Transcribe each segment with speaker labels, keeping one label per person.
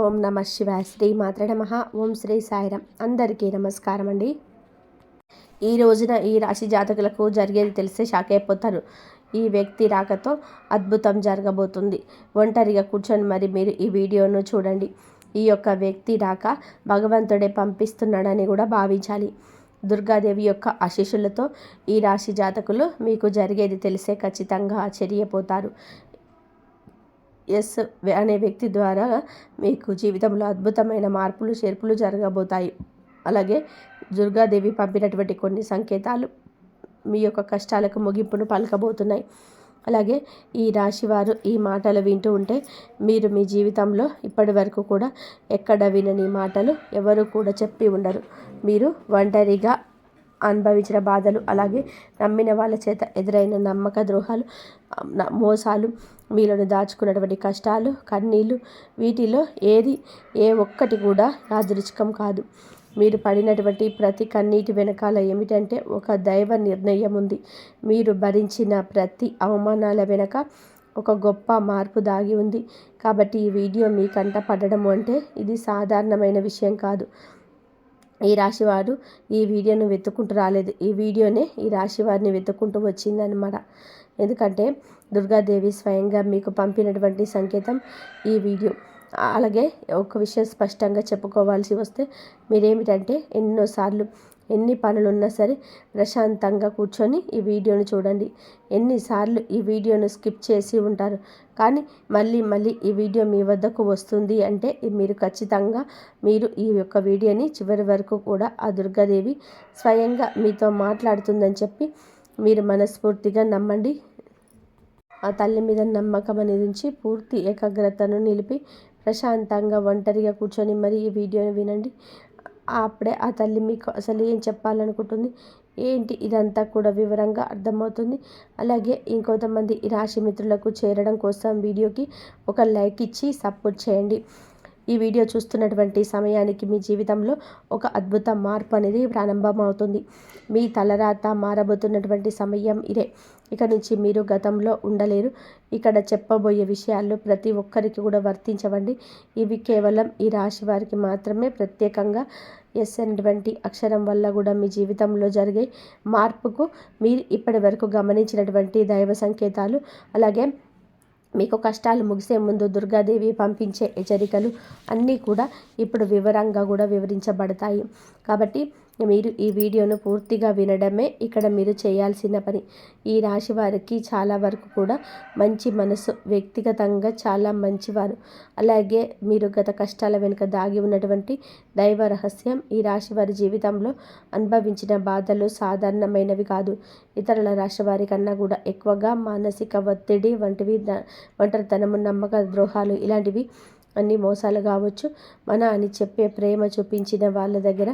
Speaker 1: ఓం నమ శివాయ. శ్రీ మాత్రే నమః. ఓం శ్రీ సాయిరాం. అందరికీ నమస్కారం అండి. ఈ రోజున ఈ రాశి జాతకులకు జరిగేది తెలిస్తే షాక్ అయిపోతారు. ఈ వ్యక్తి రాకతో అద్భుతం జరగబోతుంది. ఒంటరిగా కూర్చొని మరి మీరు ఈ వీడియోను చూడండి. ఈ యొక్క వ్యక్తి రాక భగవంతుడే పంపిస్తున్నాడని కూడా భావించాలి. దుర్గాదేవి యొక్క ఆశీస్సులతో ఈ రాశి జాతకులు మీకు జరిగేది తెలిసే ఖచ్చితంగా ఆశ్చర్యపోతారు. ఎస్ అనే వ్యక్తి ద్వారా మీకు జీవితంలో అద్భుతమైన మార్పులు చేర్పులు జరగబోతాయి. అలాగే దుర్గాదేవి పంపినటువంటి కొన్ని సంకేతాలు మీ యొక్క కష్టాలకు ముగింపును పలకబోతున్నాయి. అలాగే ఈ రాశివారు ఈ మాటలు వింటూ ఉంటే మీరు మీ జీవితంలో ఇప్పటి వరకు కూడా ఎక్కడ వినని మాటలు ఎవరు కూడా చెప్పి ఉండరు. మీరు ఒంటరిగా అనుభవించిన బాధలు, అలాగే నమ్మిన వాళ్ళ చేత ఎదురైన నమ్మక ద్రోహాలు, మోసాలు, మీలోని దాచుకున్నటువంటి కష్టాలు, కన్నీళ్ళు, వీటిలో ఏ ఒక్కటి కూడా యాదృచ్ఛికం కాదు. మీరు పడినటువంటి ప్రతి కన్నీటి వెనకాల ఏమిటంటే ఒక దైవ నిర్ణయం ఉంది. మీరు భరించిన ప్రతి అవమానాల వెనక ఒక గొప్ప మార్పు దాగి ఉంది. కాబట్టి ఈ వీడియో మీ కంట పడడం అంటే ఇది సాధారణమైన విషయం కాదు. ఈ రాశివారు ఈ వీడియోను వెతుక్కుంటూ రాలేదు. ఈ వీడియోనే ఈ రాశివారిని వెతుక్కుంటూ వచ్చిందనమాట. ఎందుకంటే దుర్గాదేవి స్వయంగా మీకు పంపినటువంటి సంకేతం ఈ వీడియో. అలాగే ఒక విషయం స్పష్టంగా చెప్పుకోవాల్సి వస్తే మీరేమిటంటే ఎన్నోసార్లు ఎన్ని పనులున్నా సరే ప్రశాంతంగా కూర్చొని ఈ వీడియోని చూడండి. ఎన్నిసార్లు ఈ వీడియోను స్కిప్ చేసి ఉంటారు, కానీ మళ్ళీ ఈ వీడియో మీ వద్దకు వస్తుంది అంటే మీరు ఖచ్చితంగా ఈ యొక్క వీడియోని చివరి వరకు కూడా ఆ దుర్గాదేవి స్వయంగా మీతో మాట్లాడుతుందని చెప్పి మీరు మనస్ఫూర్తిగా నమ్మండి. ఆ తల్లి మీద నమ్మకం అనేది ఉంచి పూర్తి ఏకాగ్రతను నిలిపి ప్రశాంతంగా ఒంటరిగా కూర్చొని మరి ఈ వీడియోని వినండి. అప్పుడే ఆ తల్లి మీకు అసలు ఏం చెప్పాలనుకుంటుంది ఏంటి ఇదంతా కూడా వివరంగా అర్థమవుతుంది. అలాగే ఇంకొంతమంది ఈ రాశి మిత్రులకు చేరడం కోసం వీడియోకి ఒక లైక్ ఇచ్చి సపోర్ట్ చేయండి. ఈ వీడియో చూస్తున్నటువంటి సమయానికి మీ జీవితంలో ఒక అద్భుత మార్పు అనేది ప్రారంభమవుతుంది. మీ తలరాత మారబోతున్నటువంటి సమయం ఇదే. ఇక నుంచి మీరు గతంలో ఉండలేరు. ఇక్కడ చెప్పబోయే విషయాలు ప్రతి ఒక్కరికి కూడా వర్తించవండి. ఇవి కేవలం ఈ రాశి వారికి మాత్రమే ప్రత్యేకంగా ఎస్ అనేటువంటి అక్షరం వల్ల కూడా మీ జీవితంలో జరిగే మార్పుకు మీరు ఇప్పటి వరకు గమనించినటువంటి దైవ సంకేతాలు, అలాగే మీకు కష్టాలు ముగిసే ముందు దుర్గాదేవి పంపించే హెచ్చరికలు అన్నీ కూడా ఇప్పుడు వివరంగా కూడా వివరించబడతాయి. కాబట్టి మీరు ఈ వీడియోను పూర్తిగా వినడమే ఇక్కడ మీరు చేయాల్సిన పని. ఈ రాశి వారికి చాలా వరకు కూడా మంచి మనసు, వ్యక్తిగతంగా చాలా మంచివారు. అలాగే మీరు గత కష్టాల వెనుక దాగి ఉన్నటువంటి దైవ రహస్యం. ఈ రాశి వారి జీవితంలో అనుభవించిన బాధలు సాధారణమైనవి కాదు. ఇతరుల రాశి వారి కన్నా కూడా ఎక్కువగా మానసిక ఒత్తిడి వంటివి, ఒంటరితనము, నమ్మక ద్రోహాలు, ఇలాంటివి అన్ని మోసాలు కావచ్చు, అని చెప్పే ప్రేమ చూపించిన వాళ్ళ దగ్గర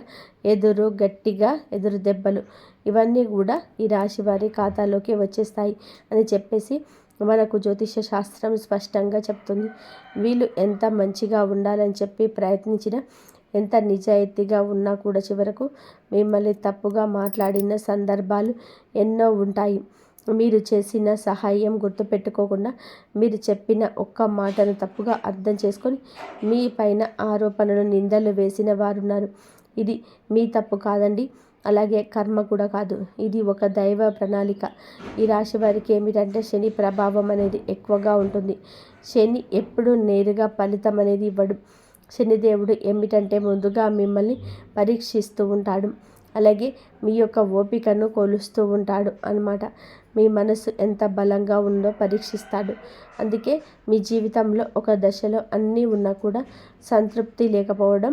Speaker 1: గట్టిగా ఎదురు దెబ్బలు, ఇవన్నీ కూడా ఈ రాశి వారి ఖాతాలోకి వచ్చేస్తాయి అని చెప్పేసి మనకు జ్యోతిష శాస్త్రం స్పష్టంగా చెప్తుంది. వీళ్ళు ఎంత మంచిగా ఉండాలని చెప్పి ప్రయత్నించినా, ఎంత నిజాయితీగా ఉన్నా కూడా చివరకు మిమ్మల్ని తప్పుగా మాట్లాడిన సందర్భాలు ఎన్నో ఉంటాయి. మీరు చేసిన సహాయం గుర్తుపెట్టుకోకుండా మీరు చెప్పిన ఒక్క మాటను తప్పుగా అర్థం చేసుకొని మీ పైన ఆరోపణలు, నిందలు వేసిన వారున్నారు. ఇది మీ తప్పు కాదండి, అలాగే కర్మ కూడా కాదు. ఇది ఒక దైవ ప్రణాళిక. ఈ రాశి వారికి ఏమిటంటే శని ప్రభావం అనేది ఎక్కువగా ఉంటుంది. శని ఎప్పుడు నేరుగా ఫలితం అనేది ఇవ్వడు. శనిదేవుడు ఏమిటంటే ముందుగా మిమ్మల్ని పరీక్షిస్తూ ఉంటాడు. అలాగే మీ యొక్క ఓపికను కొలుస్తూ ఉంటాడు అన్నమాట. మీ మనసు ఎంత బలంగా ఉందో పరీక్షిస్తాడు. అందుకే మీ జీవితంలో ఒక దశలో అన్నీ ఉన్నా కూడా సంతృప్తి లేకపోవడం,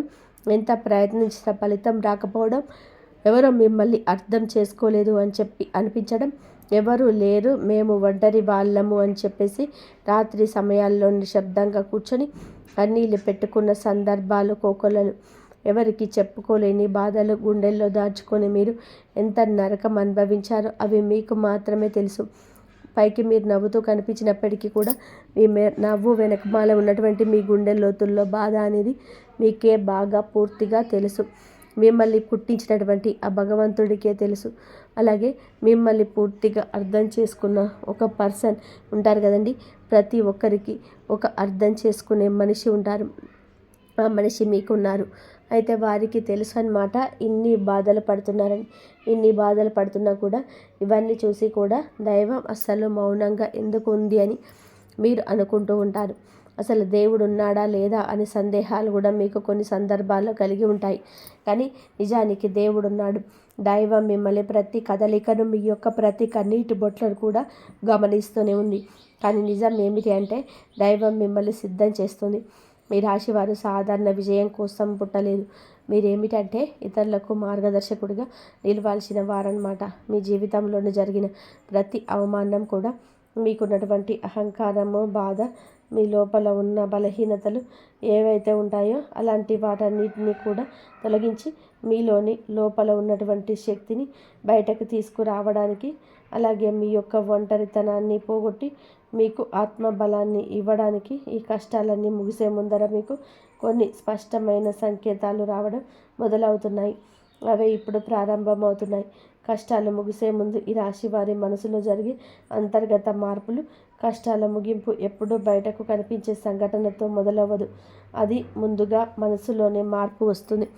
Speaker 1: ఎంత ప్రయత్నించిన ఫలితం రాకపోవడం, ఎవరో మిమ్మల్ని అర్థం చేసుకోలేదు అని చెప్పి అనిపించడం, ఎవరు లేరు మేము ఒంటరి వాళ్ళము అని చెప్పేసి రాత్రి సమయాల్లో నిశ్శబ్దంగా కూర్చొని కన్నీళ్ళు పెట్టుకున్న సందర్భాలు కోకొల్లలు, ఎవరికి చెప్పుకోలేని బాధలు గుండెల్లో దాచుకొని మీరు ఎంత నరకం అనుభవించారో అవి మీకు మాత్రమే తెలుసు. పైకి మీరు నవ్వుతూ కనిపించినప్పటికీ కూడా మీ నవ్వు వెనకమాల ఉన్నటువంటి మీ గుండె లోతుల్లో బాధ అనేది మీకే బాగా పూర్తిగా తెలుసు. మిమ్మల్ని పుట్టించినటువంటి ఆ భగవంతుడికే తెలుసు. అలాగే మిమ్మల్ని పూర్తిగా అర్థం చేసుకున్న ఒక పర్సన్ ఉంటారు కదండి. ప్రతి ఒక్కరికి ఒక అర్థం చేసుకునే మనిషి ఉంటారు. ఆ మనిషి మీకున్నారు. అయితే వారికి తెలుసు అన్నమాట ఇన్ని బాధలు పడుతున్నారని. ఇన్ని బాధలు పడుతున్నా కూడా ఇవన్నీ చూసి కూడా దైవం అస్సలు మౌనంగా ఎందుకు ఉంది అని మీరు అనుకుంటూ ఉంటారు. అసలు దేవుడు ఉన్నాడా లేదా అనే సందేహాలు కూడా మీకు కొన్ని సందర్భాల్లో కలిగి ఉంటాయి. కానీ నిజానికి దేవుడు ఉన్నాడు. దైవం మిమ్మల్ని ప్రతి కదలికను, మీ యొక్క ప్రతి కన్నీటి బొట్లను కూడా గమనిస్తూనే ఉంది. కానీ నిజం ఏమిటి అంటే దైవం మిమ్మల్ని సిద్ధం చేస్తుంది. మీ రాశి వారు సాధారణ విజయం కోసం పుట్టలేదు. మీరేమిటంటే ఇతరులకు మార్గదర్శకుడిగా నిలవాల్సిన వారన్నమాట. మీ జీవితంలోనే జరిగిన ప్రతి అవమానం కూడా మీకున్నటువంటి అహంకారము, బాధ, మీ లోపల ఉన్న బలహీనతలు ఏవైతే ఉంటాయో అలాంటి వాటన్నిటిని కూడా తొలగించి మీలోని లోపల ఉన్నటువంటి శక్తిని బయటకు తీసుకురావడానికి, అలాగే మీ యొక్క ఒంటరితనాన్ని పోగొట్టి మీకు ఆత్మబలాన్ని ఇవ్వడానికి ఈ కష్టాలన్నీ ముగిసే ముందర మీకు కొన్ని స్పష్టమైన సంకేతాలు రావడం మొదలవుతున్నాయి. అవే ఇప్పుడు ప్రారంభమవుతున్నాయి. కష్టాలు ముగిసే ముందు ఈ రాశి వారి మనసులో జరిగే అంతర్గత మార్పులు, కష్టాల ముగింపు ఎప్పుడూ బయటకు కనిపించే సంఘటనతో మొదలవ్వదు. అది ముందుగా మనసులోనే మార్పు వస్తుంది.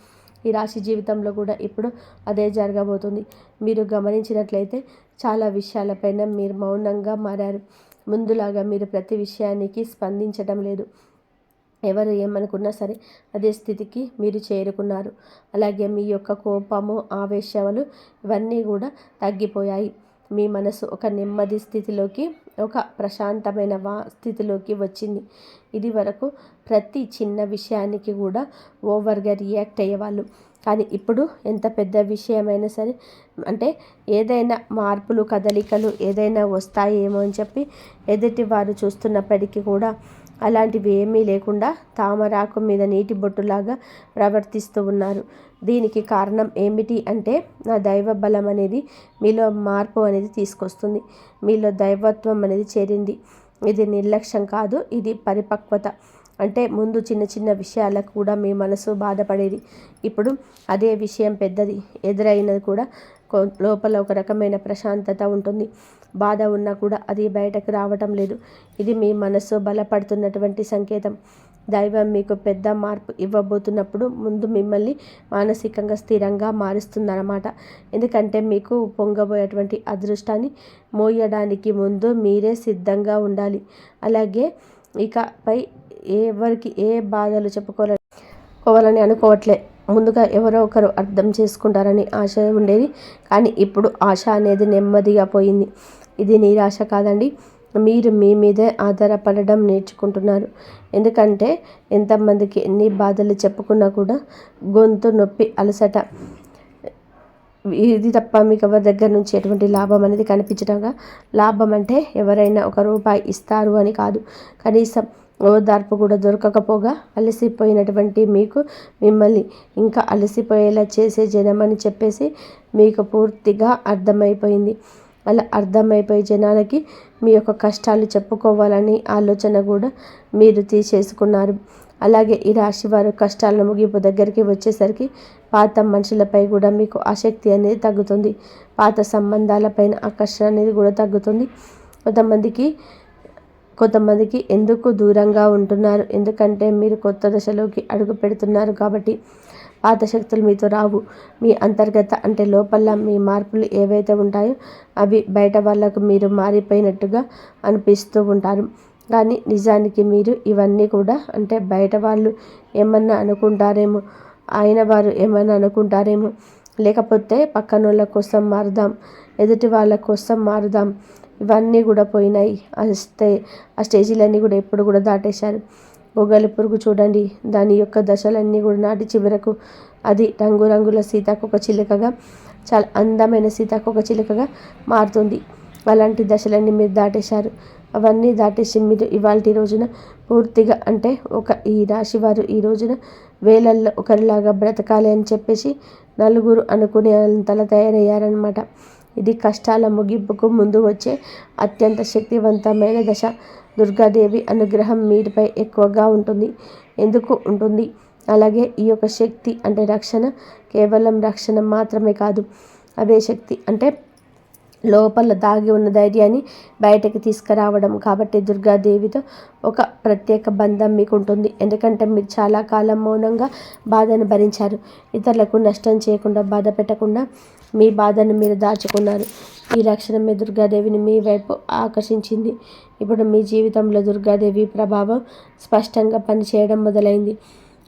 Speaker 1: ఈ రాశి జీవితంలో కూడా ఇప్పుడు అదే జరగబోతుంది. మీరు గమనించినట్లయితే చాలా విషయాలపైన మీరు మౌనంగా మారారు. ముందులాగా మీరు ప్రతి విషయానికి స్పందించడం లేదు. ఎవరు ఏమనుకున్నా సరే అదే స్థితికి మీరు చేరుకున్నారు. అలాగే మీ యొక్క కోపము, ఆవేశాలు ఇవన్నీ కూడా తగ్గిపోయాయి. మీ మనసు ఒక నెమ్మది స్థితిలోకి, ఒక ప్రశాంతమైన స్థితిలోకి వచ్చింది. ఇది వరకు ప్రతి చిన్న విషయానికి కూడా ఓవర్గా రియాక్ట్ అయ్యేవాళ్ళు. కానీ ఇప్పుడు ఎంత పెద్ద విషయమైనా సరే, అంటే ఏదైనా మార్పులు, కదలికలు ఏదైనా వస్తాయేమో అని చెప్పి ఎదుటి వారు చూస్తున్నప్పటికీ కూడా అలాంటివి ఏమీ లేకుండా తామరాకు మీద నీటి బొట్టులాగా ప్రవర్తిస్తూ ఉన్నారు. దీనికి కారణం ఏమిటి అంటే నా దైవ బలం అనేది మీలో మార్పు అనేది తీసుకొస్తుంది. మీలో దైవత్వం అనేది చేరింది. ఇది నిర్లక్ష్యం కాదు, ఇది పరిపక్వత. అంటే ముందు చిన్న చిన్న విషయాలకు కూడా మీ మనసు బాధపడేది. ఇప్పుడు అదే విషయం పెద్దది ఎదురైనది కూడా లోపల ఒక రకమైన ప్రశాంతత ఉంటుంది. బాధ ఉన్నా కూడా అది బయటకు రావటం లేదు. ఇది మీ మనసు బలపడుతున్నటువంటి సంకేతం. దైవం మీకు పెద్ద మార్పు ఇవ్వబోతున్నప్పుడు ముందు మిమ్మల్ని మానసికంగా స్థిరంగా మారుస్తుందన్నమాట. ఎందుకంటే మీకు పొంగబోయేటువంటి అదృష్టాన్ని మోయడానికి ముందు మీరే సిద్ధంగా ఉండాలి. అలాగే ఇకపై ఎవరికి ఏ బాధలు చెప్పుకోవాలని అనుకోవట్లే. ముందుగా ఎవరో ఒకరు అర్థం చేసుకుంటారని ఆశ ఉండేది. కానీ ఇప్పుడు ఆశ అనేది నెమ్మదిగా పోయింది. ఇది నిరాశ కాదండి. మీరు మీ మీదే ఆధారపడడం నేర్చుకుంటున్నారు. ఎందుకంటే ఎంతమందికి ఎన్ని బాధలు చెప్పుకున్నా కూడా గొంతు నొప్పి, అలసట, ఇది తప్ప మీకు ఎవరి దగ్గర నుంచి ఎటువంటి లాభం అనేది కనిపించడంగా. లాభం అంటే ఎవరైనా ఒక రూపాయి ఇస్తారు అని కాదు. కనీసం ఓదార్పు కూడా దొరకకపోగా అలసిపోయినటువంటి మీకు మిమ్మల్ని ఇంకా అలసిపోయేలా చేసే జనం అని చెప్పేసి మీకు పూర్తిగా అర్థమైపోయింది. అలా అర్థమైపోయే జనాలకి మీ యొక్క కష్టాలు చెప్పుకోవాలని ఆలోచన కూడా మీరు తీసేసుకున్నారు. అలాగే ఈ రాశి వారు కష్టాల ముగింపు దగ్గరికి వచ్చేసరికి పాత మనుషులపై కూడా మీకు ఆసక్తి అనేది తగ్గుతుంది. పాత సంబంధాలపైన ఆకర్షణ అనేది కూడా తగ్గుతుంది. కొంతమందికి ఎందుకు దూరంగా ఉంటున్నారు? ఎందుకంటే మీరు కొత్త దశలోకి అడుగు పెడుతున్నారు కాబట్టి. పాత శక్తులు మీతో రావు. మీ అంతర్గత అంటే లోపల మీ మార్పులు ఏవైతే ఉంటాయో అవి బయట వాళ్ళకు మీరు మారిపోయినట్టుగా అనిపిస్తూ ఉంటారు. కానీ నిజానికి మీరు ఇవన్నీ కూడా అంటే బయట వాళ్ళు ఏమన్నా అనుకుంటారేమో, ఆయన వారు ఏమన్నా అనుకుంటారేమో, లేకపోతే పక్కనోళ్ళ కోసం మారుదాం, ఎదుటి వాళ్ళ కోసం మారుదాం, ఇవన్నీ కూడా పోయినాయి. ఆ స్టేజీలన్నీ కూడా ఎప్పుడు కూడా దాటేశారు. గొంగళి పురుగు చూడండి, దాని యొక్క దశలన్నీ కూడా నాటి చివరకు అది రంగురంగుల సీతాకొక చిలుకగా, చాలా అందమైన సీతాకొక చిలుకగా మారుతుంది. అలాంటి దశలన్నీ మీరు దాటేశారు. అవన్నీ దాటేసి మీరు ఇవాళ రోజున పూర్తిగా అంటే ఈ రాశి వారు ఈ రోజున వేలల్లో ఒకరిలాగా బ్రతకాలి అని చెప్పేసి నలుగురు అనుకునే అంతలా తయారయ్యారనమాట. ఇది కష్టాల ముగింపుకు ముందు వచ్చే అత్యంత శక్తివంతమైన దశ. దుర్గాదేవి అనుగ్రహం మీపై ఎక్కువగా ఉంటుంది. ఎందుకు ఉంటుంది? అలాగే ఈ యొక్క శక్తి అంటే రక్షణ కేవలం రక్షణ మాత్రమే కాదు. అదే శక్తి అంటే లోపల దాగి ఉన్న ధైర్యాన్ని బయటకు తీసుకురావడం. కాబట్టి దుర్గాదేవితో ఒక ప్రత్యేక బంధం మీకు ఉంటుంది. ఎందుకంటే మీరు చాలా కాలం మౌనంగా బాధను భరించారు. ఇతరులకు నష్టం చేయకుండా, బాధ పెట్టకుండా మీ బాధను మీరు దాచుకున్నారు. ఈ లక్షణమే దుర్గాదేవిని మీ వైపు ఆకర్షించింది. ఇప్పుడు మీ జీవితంలో దుర్గాదేవి ప్రభావం స్పష్టంగా పనిచేయడం మొదలైంది.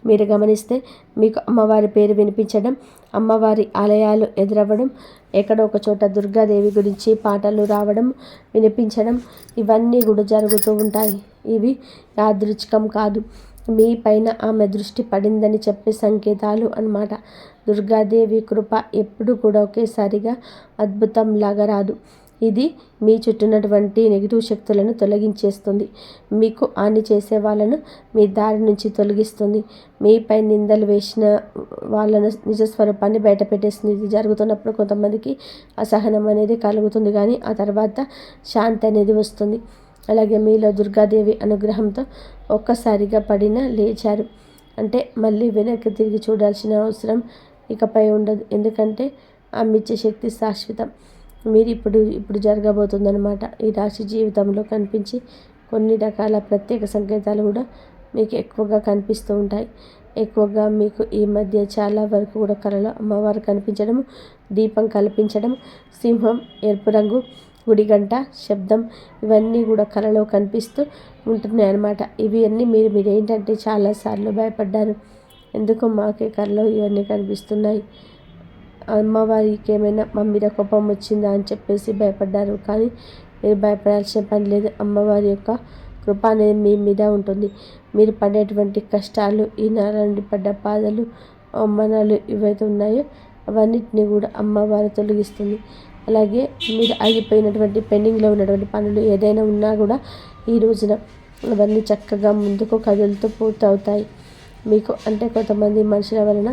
Speaker 1: మీరు గమనిస్తే మీకు అమ్మవారి పేరు వినిపించడం, అమ్మవారి ఆలయాలు ఎదురవ్వడం, ఎక్కడో ఒక చోట దుర్గాదేవి గురించి పాటలు రావడం, వినిపించడం, ఇవన్నీ కూడా జరుగుతూ ఉంటాయి. ఇవి యాదృచ్ఛికం కాదు, మీ పైన ఆమె దృష్టి పడిందని చెప్పే సంకేతాలు అన్నమాట. దుర్గాదేవి కృప ఎప్పుడు కూడా ఒకేసారిగా అద్భుతంలాగా రాదు. ఇది మీ చుట్టూనటువంటి నెగిటివ్ శక్తులను తొలగించేస్తుంది. మీకు హాని చేసే వాళ్ళను మీ దారి నుంచి తొలగిస్తుంది. మీపై నిందలు వేసిన వాళ్ళను నిజస్వరూపాన్ని బయట పెట్టేస్తుంది. ఇది జరుగుతున్నప్పుడు కొంతమందికి అసహనం అనేది కలుగుతుంది, కానీ ఆ తర్వాత శాంతి అనేది వస్తుంది. అలాగే మీలో దుర్గాదేవి అనుగ్రహంతో ఒక్కసారిగా పడిన లేచారు అంటే మళ్ళీ వెనక్కి తిరిగి చూడాల్సిన అవసరం ఇకపై ఉండదు. ఎందుకంటే ఆమె ఇచ్చే శక్తి శాశ్వతం. మీరు ఇప్పుడు జరగబోతుందన్నమాట. ఈ రాశి జీవితంలో కనిపించి కొన్ని రకాల ప్రత్యేక సంకేతాలు కూడా మీకు ఎక్కువగా కనిపిస్తూ ఉంటాయి. ఎక్కువగా మీకు ఈ మధ్య చాలా వరకు కూడా కళలో అమ్మవారు కనిపించడం, దీపం కల్పించడం, సింహం, ఎరుపు రంగు, గుడిగంట శబ్దం, ఇవన్నీ కూడా కళలో కనిపిస్తూ ఉంటున్నాయి అన్నమాట. ఇవి అన్నీ మీరు ఏంటంటే చాలాసార్లు భయపడ్డారు. ఎందుకు మాకే కళలో ఇవన్నీ కనిపిస్తున్నాయి, అమ్మవారికి ఏమైనా మా మీద కోపం వచ్చిందా అని చెప్పేసి భయపడ్డారు. కానీ మీరు భయపడాల్సిన పని లేదు. అమ్మవారి యొక్క కృప అనేది మీ మీద ఉంటుంది. మీరు పడేటువంటి కష్టాలు, ఈ నెల నుండి పడ్డ బాధలు, అవమానాలు ఏవైతే ఉన్నాయో అవన్నిటిని కూడా అమ్మవారు తొలగిస్తుంది. అలాగే మీరు ఆగిపోయినటువంటి పెండింగ్లో ఉన్నటువంటి పనులు ఏదైనా ఉన్నా కూడా ఈ రోజున అవన్నీ చక్కగా ముందుకు కదులుతూ పూర్తవుతాయి. మీకు అంటే కొంతమంది మనుషుల వలన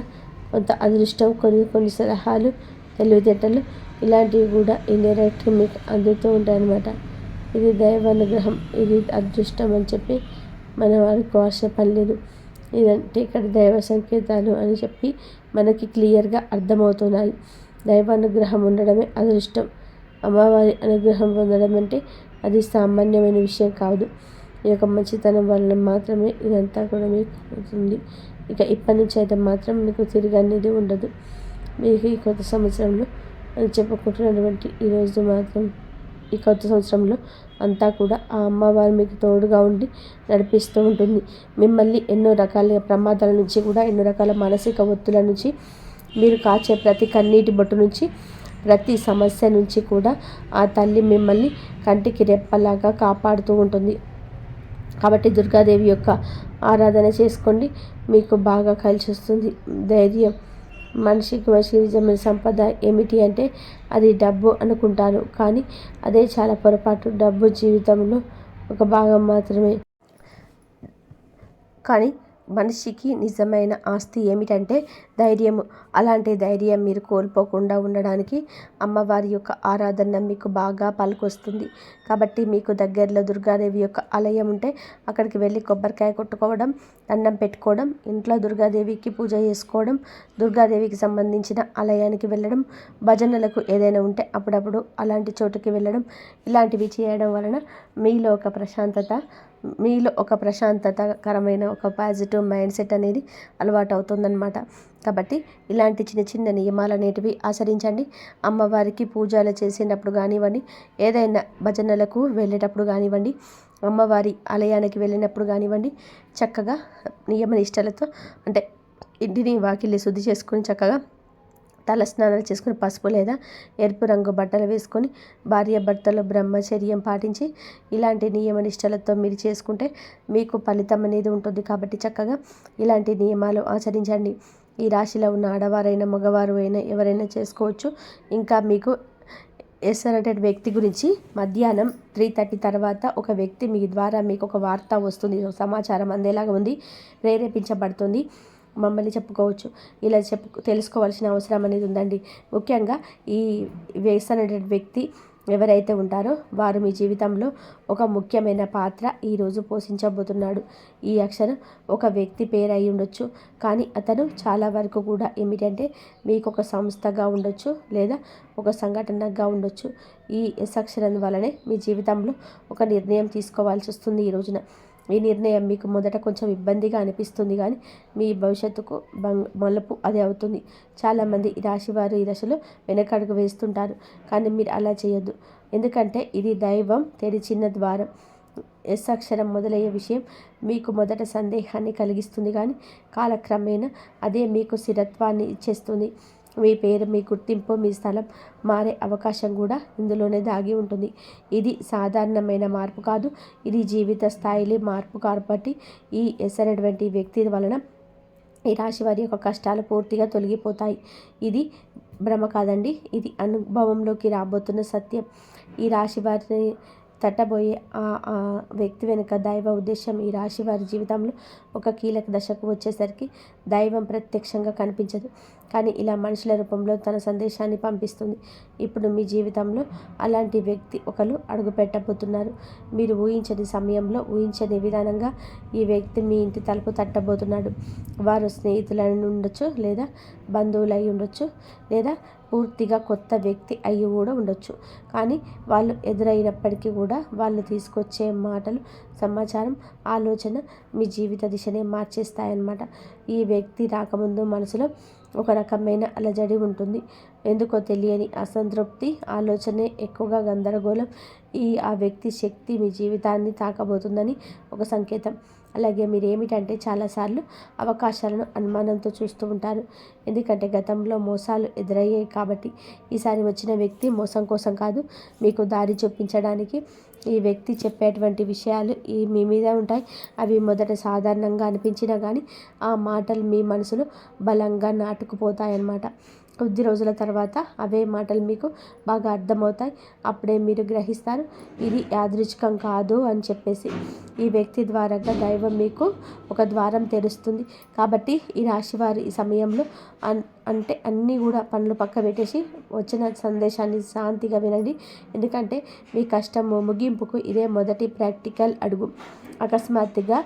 Speaker 1: కొంత అదృష్టం, కొన్ని సలహాలు, తెలివితేటలు, ఇలాంటివి కూడా ఇండైరెక్ట్గా మీకు అందుతూ ఉంటాయన్నమాట. ఇది దైవానుగ్రహం, ఇది అదృష్టం అని చెప్పి మనం అనుకోవాల్సిన పని లేదు. ఇదంటే ఇక్కడ దైవ సంకేతాలు అని చెప్పి మనకి క్లియర్గా అర్థమవుతున్నాయి. దైవానుగ్రహం ఉండడమే అదృష్టం. అమ్మవారి అనుగ్రహం పొందడం అంటే అది సామాన్యమైన విషయం కాదు. ఈ యొక్క మంచితనం వలన మాత్రమే ఇదంతా కూడా మీకు అవుతుంది. ఇక ఇప్పటి నుంచి అయితే మాత్రం మీకు తిరిగి అనేది ఉండదు. మీకు ఈ కొత్త సంవత్సరంలో అని చెప్పుకుంటున్నటువంటి ఈరోజు మాత్రం ఈ కొత్త సంవత్సరంలో అంతా కూడా ఆ అమ్మవారు మీకు తోడుగా ఉండి నడిపిస్తూ ఉంటుంది. మిమ్మల్ని ఎన్నో రకాల ప్రమాదాల నుంచి కూడా, ఎన్నో రకాల మానసిక ఒత్తుల నుంచి, మీరు కాచే ప్రతి కన్నీటి బొట్టు నుంచి, ప్రతి సమస్య నుంచి కూడా ఆ తల్లి మిమ్మల్ని కంటికి రెప్పలాగా కాపాడుతూ ఉంటుంది. కాబట్టి దుర్గాదేవి యొక్క ఆరాధన చేసుకోండి, మీకు బాగా కలిసి వస్తుంది. ధైర్యం, మనిషికి నిజమైన సంపద ఏమిటి అంటే అది డబ్బు అనుకుంటారు, కానీ అదే చాలా పొరపాటు. డబ్బు జీవితంలో ఒక భాగం మాత్రమే. కానీ మనిషికి నిజమైన ఆస్తి ఏమిటంటే ధైర్యము. అలాంటి ధైర్యం మీరు కోల్పోకుండా ఉండడానికి అమ్మవారి యొక్క ఆరాధన మీకు బాగా పనికొస్తుంది. కాబట్టి మీకు దగ్గరలో దుర్గాదేవి యొక్క ఆలయం ఉంటే అక్కడికి వెళ్ళి కొబ్బరికాయ కొట్టుకోవడం, దండం పెట్టుకోవడం, ఇంట్లో దుర్గాదేవికి పూజ చేసుకోవడం, దుర్గాదేవికి సంబంధించిన ఆలయానికి వెళ్ళడం, భజనలకు ఏదైనా ఉంటే అప్పుడప్పుడు అలాంటి చోటుకి వెళ్ళడం, ఇలాంటివి చేయడం వలన మీలో ఒక ప్రశాంతతకరమైన ఒక పాజిటివ్ మైండ్ సెట్ అనేది అలవాటు అవుతుందన్నమాట. కాబట్టి ఇలాంటి చిన్న చిన్న నియమాలు అనేటివి ఆచరించండి. అమ్మవారికి పూజలు చేసేటప్పుడు కానివ్వండి, ఏదైనా భజనలకు వెళ్ళేటప్పుడు కానివ్వండి, అమ్మవారి ఆలయానికి వెళ్ళినప్పుడు కానివ్వండి, చక్కగా నియమ నిష్టలతో అంటే ఇంటిని వాకిలి శుద్ధి చేసుకొని చక్కగా తల స్నానాలు చేసుకుని పసుపు లేదా ఎరుపు రంగు బట్టలు వేసుకొని భార్యాభర్తలు బ్రహ్మచర్యం పాటించి ఇలాంటి నియమ నిష్టలతో మీరు చేసుకుంటే మీకు ఫలితం అనేది ఉంటుంది. కాబట్టి చక్కగా ఇలాంటి నియమాలు ఆచరించండి. ఈ రాశిలో ఉన్న ఆడవారైనా మగవారు అయినా ఎవరైనా చేసుకోవచ్చు. ఇంకా మీకు ఎస్ అనేటువంటి వ్యక్తి గురించి మధ్యాహ్నం 3:30 తర్వాత ఒక వ్యక్తి మీ ద్వారా మీకు ఒక వార్త వస్తుంది, సమాచారం అందేలాగా ఉంది, ప్రేరేపించబడుతుంది, మమ్మల్ని చెప్పుకోవచ్చు. ఇలా తెలుసుకోవాల్సిన అవసరం అనేది ఉందండి. ముఖ్యంగా ఈ వేస్ అనేటువంటి వ్యక్తి ఎవరైతే ఉంటారో వారు మీ జీవితంలో ఒక ముఖ్యమైన పాత్ర ఈరోజు పోషించబోతున్నాడు. ఈ అక్షరం ఒక వ్యక్తి పేరు అయి ఉండొచ్చు, కానీ అతను చాలా వరకు కూడా ఏమిటంటే మీకు ఒక సంస్థగా ఉండొచ్చు లేదా ఒక సంఘటనగా ఉండొచ్చు. ఈ ఎస్ అక్షరం వలనే మీ జీవితంలో ఒక నిర్ణయం తీసుకోవాల్సి వస్తుంది ఈ రోజున. ఈ నిర్ణయం మీకు మొదట కొంచెం ఇబ్బందిగా అనిపిస్తుంది, కానీ మీ భవిష్యత్తుకు మలుపు అదే అవుతుంది. చాలామంది ఈ రాశి వారు ఈ దశలో వెనకడుగు వేస్తుంటారు, కానీ మీరు అలా చేయొద్దు. ఎందుకంటే ఇది దైవం తెరిచిన ద్వారం. ఎస్ అక్షరం మొదలయ్యే విషయం మీకు మొదట సందేహాన్ని కలిగిస్తుంది, కానీ కాలక్రమేణా అదే మీకు స్థిరత్వాన్ని ఇచ్చేస్తుంది. మీ పేరు, మీ గుర్తింపు, మీ స్థలం మారే అవకాశం కూడా ఇందులోనే దాగి ఉంటుంది. ఇది సాధారణమైన మార్పు కాదు, ఇది జీవిత స్థాయిలో మార్పు. కాబట్టి ఈ ఎస్ అనేటువంటి వ్యక్తి వలన ఈ రాశి వారి యొక్క కష్టాలు పూర్తిగా తొలగిపోతాయి. ఇది భ్రమ కాదండి, ఇది అనుభవంలోకి రాబోతున్న సత్యం. ఈ రాశి వారిని తట్టబోయే ఆ వ్యక్తి వెనుక దైవ ఉద్దేశం. ఈ రాశి వారి జీవితంలో ఒక కీలక దశకు వచ్చేసరికి దైవం ప్రత్యక్షంగా కనిపించదు, కానీ ఇలా మనుషుల రూపంలో తన సందేశాన్ని పంపిస్తుంది. ఇప్పుడు మీ జీవితంలో అలాంటి వ్యక్తి ఒకరు అడుగు పెట్టబోతున్నారు. మీరు ఊహించని సమయంలో, ఊహించని విధానంగా ఈ వ్యక్తి మీ ఇంటి తలుపు తట్టబోతున్నాడు. వారు స్నేహితులై ఉండొచ్చు, లేదా బంధువులై ఉండొచ్చు, లేదా పూర్తిగా కొత్త వ్యక్తి అయి కూడా ఉండొచ్చు. కానీ వాళ్ళు ఎదురైనప్పటికీ కూడా వాళ్ళు తీసుకొచ్చే మాటలు, సమాచారం, ఆలోచన మీ జీవిత దిశనే మార్చేస్తాయన్నమాట. ఈ వ్యక్తి రాకముందు మనసులో ఒక రకమైన అలజడి ఉంటుంది. ఎందుకో తెలియని అసంతృప్తి, ఆలోచనే ఎక్కువగా గందరగోళం. ఆ వ్యక్తి శక్తి మీ జీవితాన్ని తాకబోతుందని ఒక సంకేతం. అలాగే మీరు ఏమిటంటే చాలాసార్లు అవకాశాలను అనుమానంతో చూస్తూ ఉంటారు. ఎందుకంటే గతంలో మోసాలు ఎదురయ్యాయి కాబట్టి. ఈసారి వచ్చిన వ్యక్తి మోసం కోసం కాదు, మీకు దారి చూపించడానికి. ఈ వ్యక్తి చెప్పేటువంటి విషయాలు మీ మీద ఉంటాయి. అవి మొదట సాధారణంగా అనిపించినా కానీ ఆ మాటలు మీ మనసులో బలంగా నాటుకుపోతాయన్నమాట. కొద్ది రోజుల తర్వాత అవే మాటలు మీకు బాగా అర్థమవుతాయి. అప్పుడే మీరు గ్రహిస్తారు ఇది యాదృచ్ఛికం కాదు అని చెప్పేసి. ఈ వ్యక్తి ద్వారాగా దైవం మీకు ఒక ద్వారం తెరుస్తుంది. కాబట్టి ఈ రాశివారు ఈ సమయంలో అంటే అన్నీ కూడా పనులు పక్క పెట్టేసి వచ్చిన సందేశాన్ని శాంతిగా వినండి. ఎందుకంటే మీ కష్టం ముగింపుకు ఇదే మొదటి ప్రాక్టికల్ అడుగు. అకస్మాత్తుగా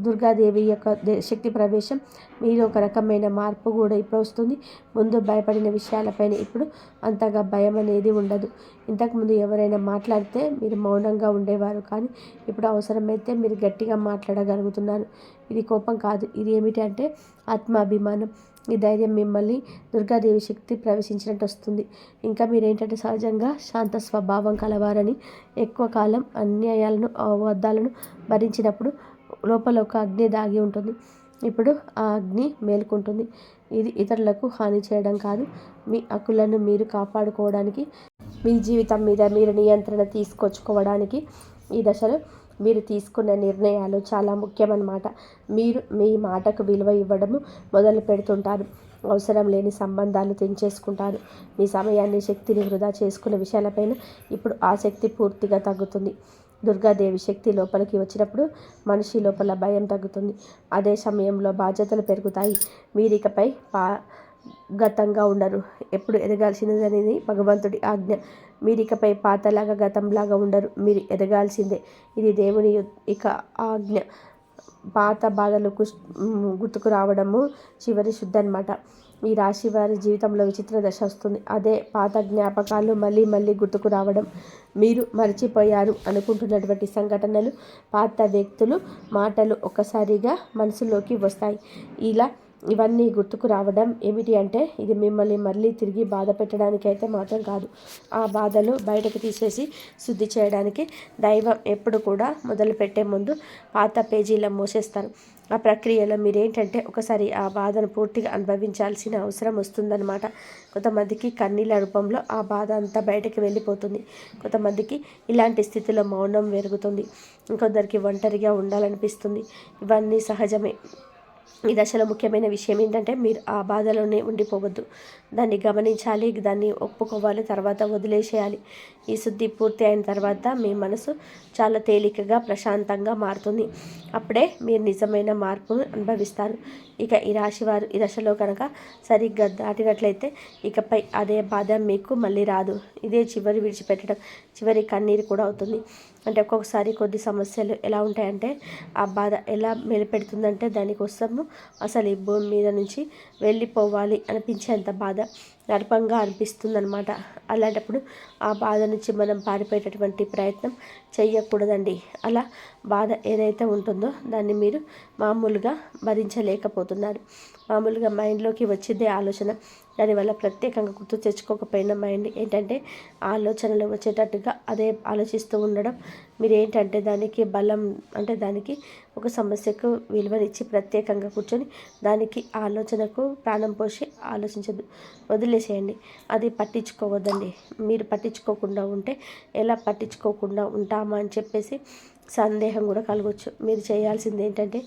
Speaker 1: దుర్గాదేవి యొక్క శక్తి ప్రవేశం మీలో ఒక రకమైన మార్పు కూడా ఇప్పుడు వస్తుంది. ముందు భయపడిన విషయాలపైన ఇప్పుడు అంతగా భయం అనేది ఉండదు. ఇంతకుముందు ఎవరైనా మాట్లాడితే మీరు మౌనంగా ఉండేవారు, కానీ ఇప్పుడు అవసరమైతే మీరు గట్టిగా మాట్లాడగలుగుతున్నారు. ఇది కోపం కాదు, ఇది ఏమిటంటే ఆత్మాభిమానం. ఈ ధైర్యం మిమ్మల్ని దుర్గాదేవి శక్తి ప్రవేశించినట్టు వస్తుంది. ఇంకా మీరేంటంటే సహజంగా శాంత స్వభావం కలవారని. ఎక్కువ కాలం అన్యాయాలను, అబద్ధాలను భరించినప్పుడు లోపల ఒక అగ్ని దాగి ఉంటుంది. ఇప్పుడు ఆ అగ్ని మేలుకుంటుంది. ఇది ఇతరులకు హాని చేయడం కాదు, మీ హక్కులను మీరు కాపాడుకోవడానికి, మీ జీవితం మీద మీరు నియంత్రణ తీసుకొచ్చుకోవడానికి ఈ దశలో మీరు తీసుకున్న నిర్ణయాలు చాలా ముఖ్యమన్నమాట. మీరు మీ మాటకు విలువ ఇవ్వడము మొదలు పెడుతుంటారు. అవసరం లేని సంబంధాలు తెంచేసుకుంటారు. మీ సమయాన్ని, శక్తిని వృధా చేసుకునే విషయాలపైన ఇప్పుడు ఆసక్తి పూర్తిగా తగ్గుతుంది. దుర్గాదేవి శక్తి లోపలికి వచ్చినప్పుడు మనిషి లోపల భయం తగ్గుతుంది. అదే సమయంలో బాధ్యతలు పెరుగుతాయి. మీరికపై గతంగా ఉండరు. ఎప్పుడు ఎదగాల్సినదనేది భగవంతుడి ఆజ్ఞ. మీరికపై పాతలాగా గతంలాగా ఉండరు. మీరు ఎదగాల్సిందే. ఇది దేవుని ఇక ఆజ్ఞ. పాత బాధలు గుర్తుకు రావడము చివరి శుద్ధి అన్నమాట. ఈ రాశి వారి జీవితంలో విచిత్ర దశ వస్తుంది. అదే పాత జ్ఞాపకాలు మళ్ళీ మళ్ళీ గుర్తుకు రావడం. మీరు మర్చిపోయారు అనుకుంటున్నటువంటి సంఘటనలు, పాత వ్యక్తులు, మాటలు ఒక్కసారిగా మనసులోకి వస్తాయి. ఇవన్నీ గుర్తుకు రావడం ఏమిటి అంటే ఇది మిమ్మల్ని మళ్ళీ తిరిగి బాధ పెట్టడానికి అయితే మాత్రం కాదు. ఆ బాధలు బయటకు తీసేసి శుద్ధి చేయడానికి. దైవం ఎప్పుడు కూడా మొదలుపెట్టే ముందు పాత పేజీల మోసేస్తారు. ఆ ప్రక్రియలో మీరేంటంటే ఒకసారి ఆ బాధను పూర్తిగా అనుభవించాల్సిన అవసరం వస్తుందన్నమాట. కొంతమందికి కన్నీళ్ళ రూపంలో ఆ బాధ అంతా బయటకు వెళ్ళిపోతుంది. కొంతమందికి ఇలాంటి స్థితిలో మౌనం పెరుగుతుంది. ఇంకొందరికి ఒంటరిగా ఉండాలనిపిస్తుంది. ఇవన్నీ సహజమే. ఈ దశలో ముఖ్యమైన విషయం ఏంటంటే మీరు ఆ బాధలోనే ఉండిపోవద్దు. దాన్ని గమనించాలి, దాన్ని ఒప్పుకోవాలి, తర్వాత వదిలేసేయాలి. ఈ శుద్ధి పూర్తి అయిన తర్వాత మీ మనసు చాలా తేలికగా ప్రశాంతంగా మారుతుంది. అప్పుడే మీరు నిజమైన మార్పును అనుభవిస్తారు. ఇక ఈ రాశివారు ఈ దశలో కనుక సరిగ్గా దాటినట్లయితే ఇకపై అదే బాధ మీకు మళ్ళీ రాదు. ఇదే చివరి విడిచిపెట్టడం, చివరి కన్నీరు కూడా అవుతుంది. అంటే ఒక్కొక్కసారి కొద్ది సమస్యలు ఎలా ఉంటాయంటే ఆ బాధ ఎలా మెలిపెడుతుందంటే దానికోసము అసలు ఈ భూమి మీద నుంచి వెళ్ళిపోవాలి అనిపించేంత బాధ నరకంగా అనిపిస్తుందన్నమాట. అలాంటప్పుడు ఆ బాధ నుంచి మనం పారిపోయేటటువంటి ప్రయత్నం చెయ్యకూడదండి. అలా బాధ ఏదైతే ఉంటుందో దాన్ని మీరు మామూలుగా భరించలేకపోతున్నారు. మామూలుగా మైండ్లోకి వచ్చిందే ఆలోచన. దానివల్ల ప్రత్యేకంగా గుర్తు తెచ్చుకోకపోయిన మైండ్ ఏంటంటే ఆలోచనలు వచ్చేటట్టుగా అదే ఆలోచిస్తూ ఉండడం. మీరు ఏంటంటే దానికి బలం అంటే దానికి ఒక సమస్యకు విలువనిచ్చి ప్రత్యేకంగా కూర్చొని దానికి ఆలోచనకు ప్రాణం పోసి ఆలోచించదు, వదిలేసేయండి. అది పట్టించుకోవద్దండి. మీరు పట్టించుకోకుండా ఉంటే ఎలా పట్టించుకోకుండా ఉంటామా అని చెప్పేసి సందేహం కూడా కలగవచ్చు. మీరు చేయాల్సింది ఏంటంటే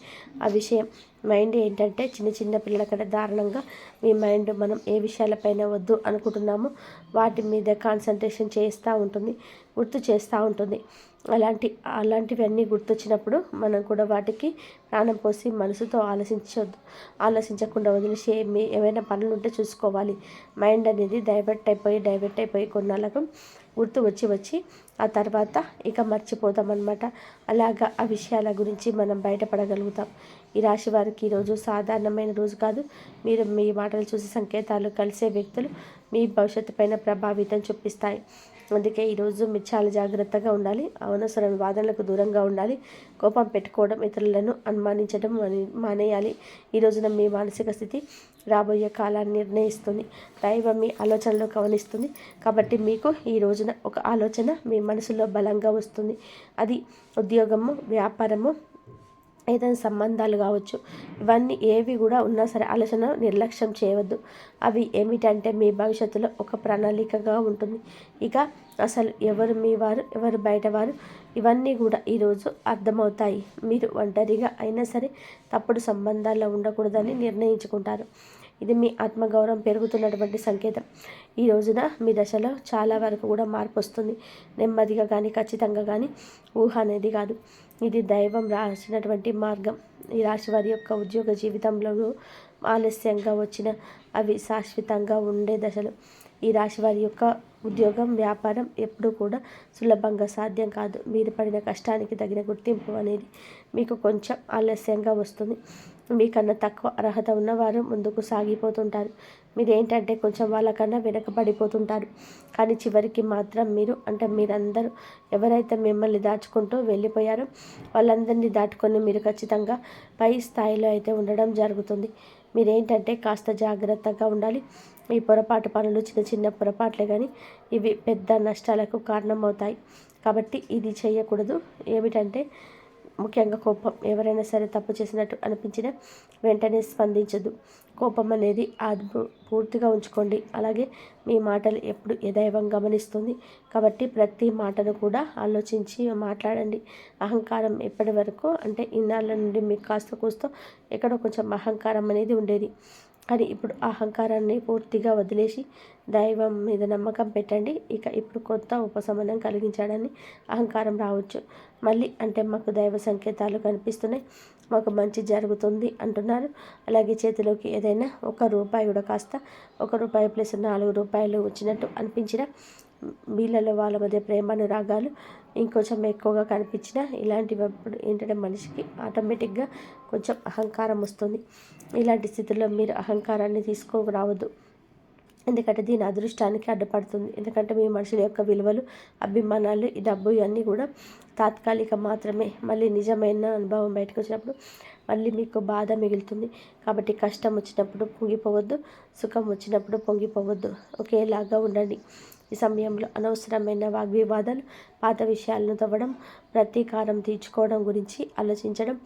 Speaker 1: ఆ విషయం మైండ్ ఏంటంటే చిన్న చిన్న పిల్లల కంటే దారుణంగా మీ మైండ్ మనం ఏ విషయాలపైన వద్దు అనుకుంటున్నామో వాటి మీద కాన్సన్ట్రేషన్ చేస్తూ ఉంటుంది, గుర్తు చేస్తూ ఉంటుంది. అలాంటివన్నీ గుర్తొచ్చినప్పుడు మనం కూడా వాటికి ప్రాణం పోసి మనసుతో ఆలోచించకుండా వదిలేసి ఏమైనా పనులు ఉంటే చూసుకోవాలి. మైండ్ అనేది డైవర్ట్ అయిపోయి కొన్నాళ్ళకు గుర్తు వచ్చి ఆ తర్వాత ఇక మర్చిపోతామన్నమాట. అలాగా ఆ విషయాల గురించి మనం బయటపడగలుగుతాం. ఈ రాశి వారికి ఈరోజు సాధారణమైన రోజు కాదు. మీరు మీ మాటలు చూసి సంకేతాలు కలిసే వ్యక్తులు మీ భవిష్యత్తు పైన ప్రభావితం చూపిస్తాయి. అందుకే ఈరోజు మీరు చాలా జాగ్రత్తగా ఉండాలి. అనవసర వాదనలకు దూరంగా ఉండాలి. కోపం పెట్టుకోవడం, ఇతరులను అనుమానించడం మానేయాలి. ఈ రోజున మీ మానసిక స్థితి రాబోయే కాలాన్ని నిర్ణయిస్తుంది. దైవం మీ ఆలోచనలో గమనిస్తుంది. కాబట్టి మీకు ఈ రోజున ఒక ఆలోచన మీ మనసులో బలంగా వస్తుంది. అది ఉద్యోగము, వ్యాపారము, ఏదైనా సంబంధాలు కావచ్చు. ఇవన్నీ ఏవి కూడా ఉన్నా సరే ఆలోచన నిర్లక్ష్యం చేయవద్దు. అవి ఏమిటంటే మీ భవిష్యత్తులో ఒక ప్రణాళికగా ఉంటుంది. ఇక అసలు ఎవరు మీ వారు, ఎవరు బయటవారు, ఇవన్నీ కూడా ఈరోజు అర్థమవుతాయి. మీరు ఒంటరిగా అయినా సరే తప్పుడు సంబంధాల్లో ఉండకూడదని నిర్ణయించుకుంటారు. ఇది మీ ఆత్మగౌరవం పెరుగుతున్నటువంటి సంకేతం. ఈ రోజున మీ దశలో చాలా వరకు కూడా మార్పు వస్తుంది. నెమ్మదిగా కానీ ఖచ్చితంగా కానీ ఊహ అనేది కాదు. ఇది దైవం రాసినటువంటి మార్గం. ఈ రాశి వారి యొక్క ఉద్యోగ జీవితంలో ఆలస్యంగా వచ్చిన అవి శాశ్వతంగా ఉండే దశలు. ఈ రాశి వారి యొక్క ఉద్యోగం, వ్యాపారం ఎప్పుడూ కూడా సులభంగా సాధ్యం కాదు. మీరు పడిన కష్టానికి తగిన గుర్తింపు అనేది మీకు కొంచెం ఆలస్యంగా వస్తుంది. మీకన్నా తక్కువ అర్హత ఉన్నవారు ముందుకు సాగిపోతుంటారు. మీరేంటంటే కొంచెం వాళ్ళకన్నా వెనకబడిపోతుంటారు. కానీ చివరికి మాత్రం మీరందరూ ఎవరైతే మిమ్మల్ని దాచుకుంటూ వెళ్ళిపోయారో వాళ్ళందరినీ దాటుకొని మీరు ఖచ్చితంగా పై స్థాయిలో అయితే ఉండడం జరుగుతుంది. మీరేంటంటే కాస్త జాగ్రత్తగా ఉండాలి. ఈ పొరపాటు పనులు చిన్న చిన్న పొరపాట్లే కానీ ఇవి పెద్ద నష్టాలకు కారణమవుతాయి. కాబట్టి ఇది చేయకూడదు. ఏమిటంటే ముఖ్యంగా కోపం. ఎవరైనా సరే తప్పు చేసినట్టు అనిపించినా వెంటనే స్పందించదు. కోపం అనేది అదుపు పూర్తిగా ఉంచుకోండి. అలాగే మీ మాటలు ఎప్పుడు దైవం గమనిస్తుంది. కాబట్టి ప్రతి మాటను కూడా ఆలోచించి మాట్లాడండి. అహంకారం ఎప్పటి వరకు అంటే ఇన్నాళ్ళ నుండి మీకు కాస్త కూస్తో ఎక్కడో కొంచెం అహంకారం అనేది ఉండేది. కానీ ఇప్పుడు అహంకారాన్ని పూర్తిగా వదిలేసి దైవం మీద నమ్మకం పెట్టండి. ఇక ఇప్పుడు కొత్త ఉపశమనం కలిగించాడని అహంకారం రావచ్చు. మళ్ళీ అంటే మాకు దైవ సంకేతాలు కనిపిస్తున్నాయి, మాకు మంచి జరుగుతుంది అంటున్నారు. అలాగే చేతిలోకి ఏదైనా ₹1 కూడా కాస్త ₹1 ప్లస్ ₹4 వచ్చినట్టు అనిపించిన వీళ్ళలో వాళ్ళ మధ్య ప్రేమానురాగాలు ఇంకొంచెం ఎక్కువగా కనిపించిన ఇలాంటివప్పుడు ఏంటంటే మనిషికి ఆటోమేటిక్గా కొంచెం అహంకారం వస్తుంది. ఇలాంటి స్థితిలో మీరు అహంకారాన్ని తీసుకురావద్దు. ఎందుకంటే దీని అదృష్టానికి అడ్డుపడుతుంది. ఎందుకంటే మీ మనుషుల యొక్క విలువలు, అభిమానాలు, ఈ డబ్బు ఇవన్నీ కూడా తాత్కాలిక మాత్రమే. మళ్ళీ నిజమైన అనుభవం బయటకు వచ్చినప్పుడు మళ్ళీ మీకు బాధ మిగులుతుంది. కాబట్టి కష్టం వచ్చినప్పుడు పొంగిపోవద్దు, సుఖం వచ్చినప్పుడు పొంగిపోవద్దు. ఒకేలాగా ఉండండి. ఈ సమయంలో అనవసరమైన వాగ్వివాదాలు, పాత విషయాలను తవ్వడం, ప్రతీకారం తీర్చుకోవడం గురించి ఆలోచించడం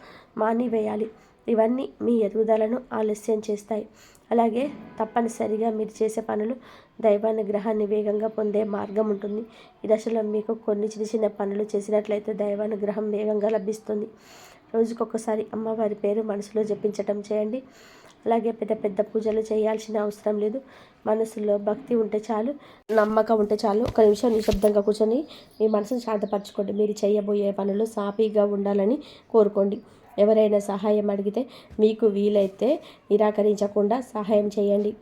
Speaker 1: మానివేయాలి. ఇవన్నీ మీ ఎదుగుదలను ఆలస్యం చేస్తాయి. అలాగే తప్పనిసరిగా మీరు చేసే పనులు దైవానుగ్రహాన్ని వేగంగా పొందే మార్గం ఉంటుంది. ఈ దశలో మీకు కొన్ని చిన్న చిన్న పనులు చేసినట్లయితే దైవానుగ్రహం వేగంగా లభిస్తుంది. రోజుకొకసారి అమ్మవారి పేరు మనసులో జపించటం చేయండి. అలాగే పెద్ద పెద్ద పూజలు చేయాల్సిన అవసరం లేదు. మనసులో భక్తి ఉంటే చాలు, నమ్మకం ఉంటే చాలు. ఒక నిమిషం నిశ్శబ్దంగా కూర్చొని మీ మనసును శాంతపరచుకోండి. మీరు చేయబోయే పనులు సాఫీగా ఉండాలని కోరుకోండి. ఎవరైనా సహాయం అడిగితే మీకు వీలైతే నిరాకరించకుండా సహాయం చేయండి.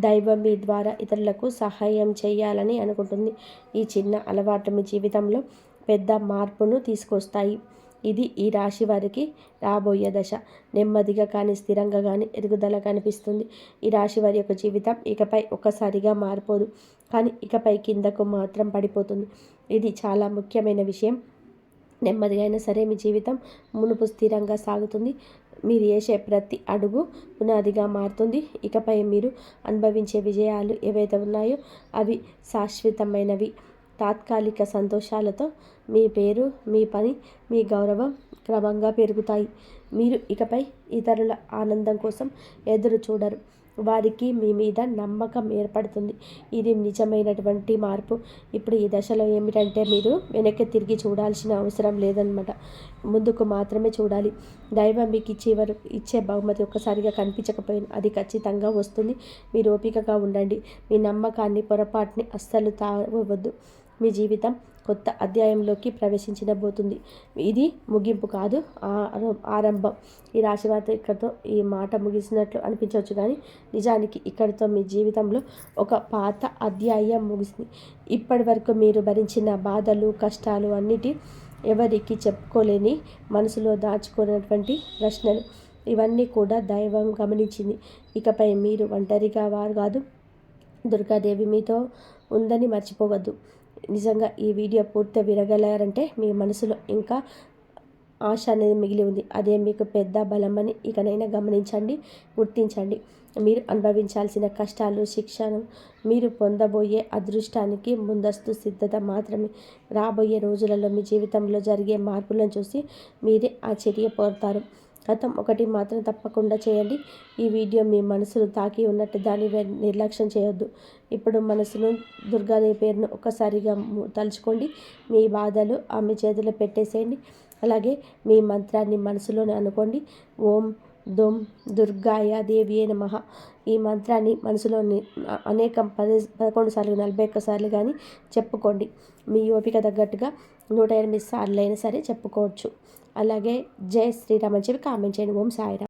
Speaker 1: దైవం మీ ద్వారా ఇతరులకు సహాయం చేయాలని అనుకుంటుంది. ఈ చిన్న అలవాటు మీ జీవితంలో పెద్ద మార్పును తీసుకొస్తాయి. ఇది ఈ రాశి వారికి రాబోయే దశ. నెమ్మదిగా కానీ స్థిరంగా కానీ ఎదుగుదల కనిపిస్తుంది. ఈ రాశి వారి యొక్క జీవితం ఇకపై ఒక్కసారిగా మారిపోదు, కానీ ఇకపై కిందకు మాత్రం పడిపోతుంది. ఇది చాలా ముఖ్యమైన విషయం. నెమ్మదిగా అయినా సరే మీ జీవితం మునుపు స్థిరంగా సాగుతుంది. మీరు వేసే ప్రతి అడుగు పునాదిగా మారుతుంది. ఇకపై మీరు అనుభవించే విజయాలు ఏవైతే ఉన్నాయో అవి శాశ్వతమైనవి. తాత్కాలిక సంతోషాలతో మీ పేరు, మీ పని, మీ గౌరవం క్రమంగా పెరుగుతాయి. మీరు ఇకపై ఇతరుల ఆనందం కోసం ఎదురు చూడరు. వారికి మీ మీద నమ్మకం ఏర్పడుతుంది. ఇది నిజమైనటువంటి మార్పు. ఇప్పుడు ఈ దశలో ఏమిటంటే మీరు వెనక్కి తిరిగి చూడాల్సిన అవసరం లేదనమాట. ముందుకు మాత్రమే చూడాలి. దైవం మీకు ఇచ్చే బహుమతి ఒక్కసారిగా కనిపించకపోయినా అది ఖచ్చితంగా వస్తుంది. మీరు ఓపికగా ఉండండి. మీ నమ్మకాన్ని, పొరపాటుని అస్సలు తావవద్దు. మీ జీవితం కొత్త అధ్యాయంలోకి ప్రవేశించబోతుంది. ఇది ముగింపు కాదు, ఆరంభం. ఈ రాశివారితో ఇక్కడితో ఈ మాట ముగిసినట్లు అనిపించవచ్చు, కానీ నిజానికి ఇక్కడితో మీ జీవితంలో ఒక పాత అధ్యాయం ముగిసింది. ఇప్పటి వరకు మీరు భరించిన బాధలు, కష్టాలు అన్నిటి, ఎవరికి చెప్పుకోలేని, మనసులో దాచుకున్నటువంటి ప్రశ్నలు, ఇవన్నీ కూడా దైవం గమనించింది. ఇకపై మీరు ఒంటరిగా వారు కాదు. దుర్గాదేవి మీతో ఉందని మర్చిపోవద్దు. నిజంగా ఈ వీడియో పూర్తిగా వినగలారంటే మీ మనసులో ఇంకా ఆశ అనేది మిగిలి ఉంది. అదే మీకు పెద్ద బలమని ఇకనైనా గమనించండి, గుర్తించండి. మీరు అనుభవించాల్సిన కష్టాలు, శిక్షను మీరు పొందబోయే అదృష్టానికి ముందస్తు సిద్ధత మాత్రమే. రాబోయే రోజులలో మీ జీవితంలో జరిగే మార్పులను చూసి మీరే ఆశ్చర్యపోతారు. గతం ఒకటి మాత్రం తప్పకుండా చేయండి. ఈ వీడియో మీ మనసును తాకి ఉన్నట్టు దాన్ని నిర్లక్ష్యం చేయొద్దు. ఇప్పుడు మనసును, దుర్గాదేవి పేరును ఒక్కసారిగా తలుచుకోండి. మీ బాధలు ఆమె చేతిలో పెట్టేసేయండి. అలాగే మీ మంత్రాన్ని మనసులోనే అనుకోండి. ఓం దొం దుర్గాయ దేవియే నమః. ఈ మంత్రాన్ని మనసులోని 11 సార్లు, 41 సార్లు కానీ చెప్పుకోండి. మీ ఓపిక తగ్గట్టుగా 108 సార్లు అయినా సరే చెప్పుకోవచ్చు. అలాగే జై శ్రీరామ్ అని చెప్పి కామెంట్ చేయండి. ఓం సాయిరామ్.